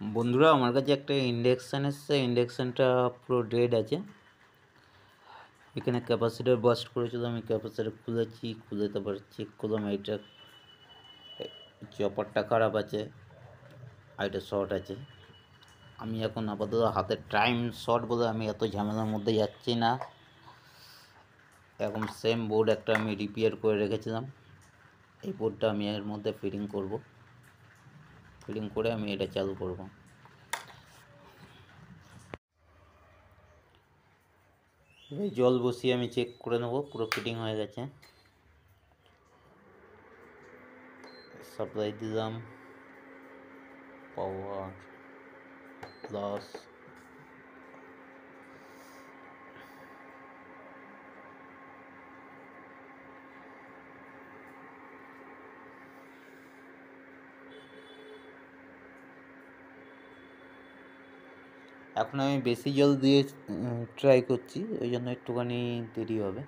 বন্ধুরা, আমার কাছে একটা ইন্ডাকশান এসছে। ইন্ডাকশানটা পুরো ডেড আছে। এখানে ক্যাপাসিটার বাস্ট করেছিল, আমি ক্যাপাসিটার খুলেছি, খুলে তারপর চেক করলাম এইটা চপারটা খারাপ আছে আর এটা শর্ট আছে। আমি এখন আপাতত হাতের টাইম শর্ট বলে আমি এত ঝামেলার মধ্যে যাচ্ছি না। এখন সেম বোর্ড একটা আমি রিপেয়ার করে রেখেছিলাম, এই বোর্ডটা আমি এর মধ্যে ফিটিং করব। ফিটিং করে আমি এটা চালু করব। এই জল বসিয়ে আমি চেক করে নেবো পুরো ফিটিং হয়ে গেছে। সাপ্লাই দিলাম, পাওয়ার প্লাস, এখন আমি বেশি জল দিয়ে ট্রাই করছি, ওই জন্য একটুখানি দেরি হবে।